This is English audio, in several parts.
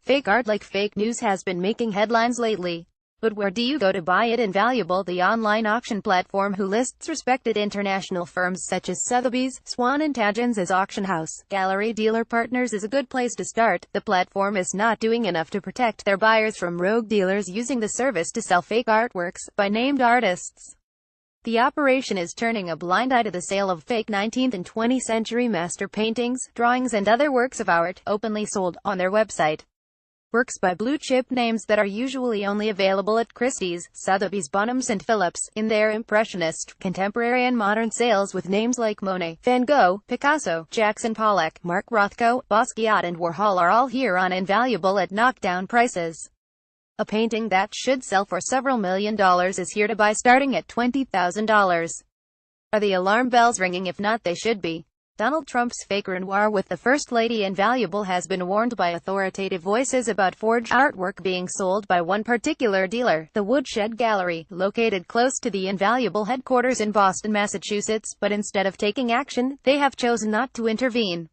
Fake art like fake news has been making headlines lately. But where do you go to buy it? Invaluable, the online auction platform who lists respected international firms such as Sotheby's, Swan & Tadgens as auction house, gallery dealer partners is a good place to start. The platform is not doing enough to protect their buyers from rogue dealers using the service to sell fake artworks by named artists. The operation is turning a blind eye to the sale of fake 19th and 20th century master paintings, drawings and other works of art, openly sold on their website. Works by blue-chip names that are usually only available at Christie's, Sotheby's, Bonhams and Phillips, in their impressionist, contemporary and modern sales with names like Monet, Van Gogh, Picasso, Jackson Pollock, Mark Rothko, Basquiat and Warhol are all here on Invaluable at knockdown prices. A painting that should sell for several $1 million is here to buy starting at $20,000. Are the alarm bells ringing? If not, they should be. Donald Trump's fake renoir with the First Lady. Invaluable has been warned by authoritative voices about forged artwork being sold by one particular dealer, the Woodshed Gallery, located close to the Invaluable headquarters in Boston, Massachusetts, but instead of taking action, they have chosen not to intervene.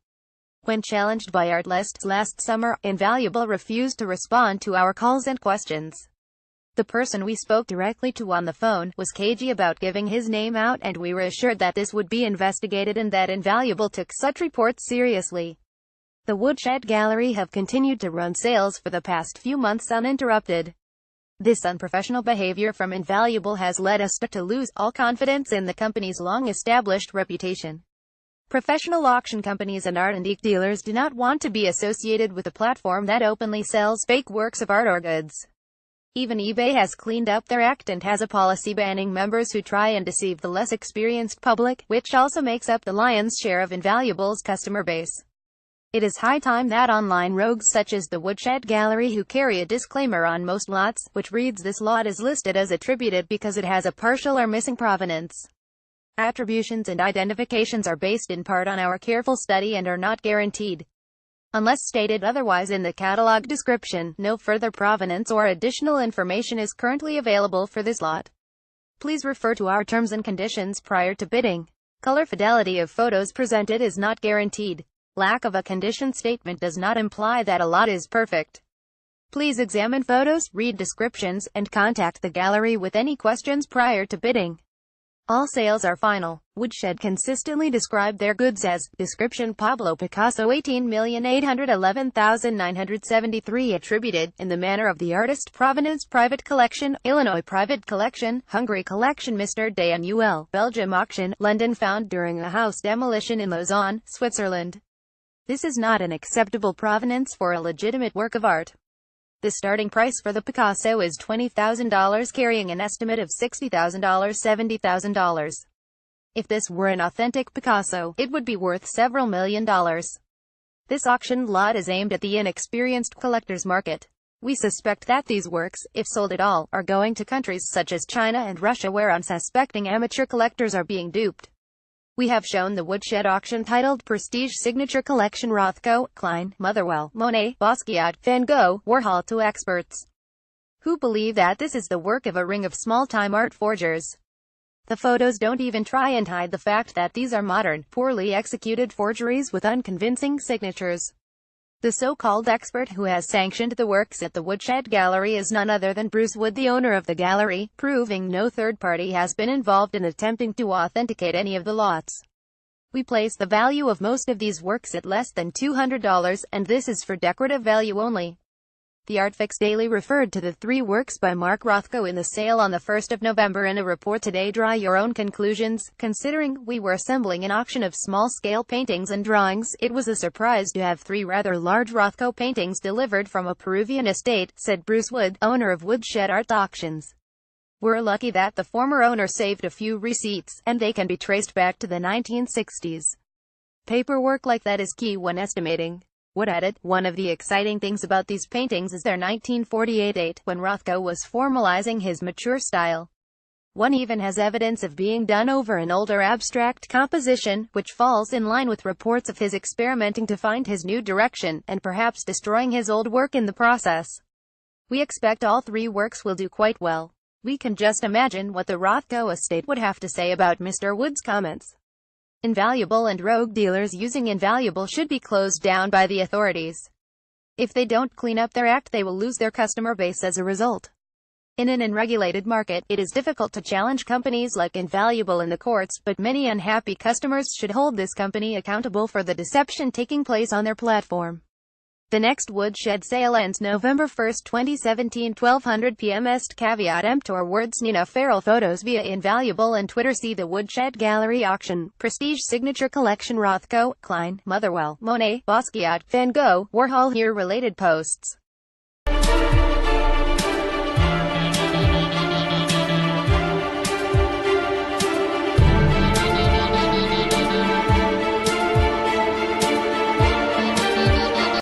When challenged by Artlists last summer, Invaluable refused to respond to our calls and questions. The person we spoke directly to on the phone was cagey about giving his name out, and we were assured that this would be investigated and that Invaluable took such reports seriously. The Woodshed Gallery have continued to run sales for the past few months uninterrupted. This unprofessional behavior from Invaluable has led us to lose all confidence in the company's long-established reputation. Professional auction companies and art antique dealers do not want to be associated with a platform that openly sells fake works of art or goods. Even eBay has cleaned up their act and has a policy banning members who try and deceive the less experienced public, which also makes up the lion's share of Invaluable's customer base. It is high time that online rogues such as the Woodshed Gallery, who carry a disclaimer on most lots, which reads "This lot is listed as attributed because it has a partial or missing provenance. Attributions and identifications are based in part on our careful study and are not guaranteed. Unless stated otherwise in the catalog description, no further provenance or additional information is currently available for this lot. Please refer to our terms and conditions prior to bidding. Color fidelity of photos presented is not guaranteed. Lack of a condition statement does not imply that a lot is perfect. Please examine photos, read descriptions, and contact the gallery with any questions prior to bidding. All sales are final. Woodshed consistently describe their goods as, description: Pablo Picasso, 18,811,973 attributed, in the manner of the artist, provenance, private collection, Illinois private collection, Hungary collection, Mr. Daniel, Belgium auction, London, found during a house demolition in Lausanne, Switzerland. This is not an acceptable provenance for a legitimate work of art. The starting price for the Picasso is $20,000, carrying an estimate of $60,000, $70,000. If this were an authentic Picasso, it would be worth several $1 million. This auction lot is aimed at the inexperienced collector's market. We suspect that these works, if sold at all, are going to countries such as China and Russia, where unsuspecting amateur collectors are being duped. We have shown the Woodshed auction titled Prestige Signature Collection Rothko, Klein, Motherwell, Monet, Basquiat, Van Gogh, Warhol to experts who believe that this is the work of a ring of small-time art forgers. The photos don't even try and hide the fact that these are modern, poorly executed forgeries with unconvincing signatures. The so-called expert who has sanctioned the works at the Woodshed Gallery is none other than Bruce Wood, the owner of the gallery, proving no third party has been involved in attempting to authenticate any of the lots. We place the value of most of these works at less than $200, and this is for decorative value only. The Artfix Daily referred to the 3 works by Mark Rothko in the sale on the 1st of November in a report today. Draw your own conclusions. Considering we were assembling an auction of small-scale paintings and drawings, it was a surprise to have 3 rather large Rothko paintings delivered from a Peruvian estate, said Bruce Wood, owner of Woodshed Art Auctions. We're lucky that the former owner saved a few receipts, and they can be traced back to the 1960s. Paperwork like that is key when estimating. Wood added, one of the exciting things about these paintings is their 1948 date, when Rothko was formalizing his mature style. One even has evidence of being done over an older abstract composition, which falls in line with reports of his experimenting to find his new direction, and perhaps destroying his old work in the process. We expect all 3 works will do quite well. We can just imagine what the Rothko estate would have to say about Mr. Wood's comments. Invaluable and rogue dealers using Invaluable should be closed down by the authorities. If they don't clean up their act, they will lose their customer base as a result. In an unregulated market, it is difficult to challenge companies like Invaluable in the courts, but many unhappy customers should hold this company accountable for the deception taking place on their platform. The next woodshed sale ends November 1, 2017, 12:00 p.m. Est caveat emptor words Nina Farrell photos via Invaluable and Twitter. See the woodshed gallery auction. Prestige signature collection Rothko, Klein, Motherwell, Monet, Basquiat, Van Gogh, Warhol. Here related posts.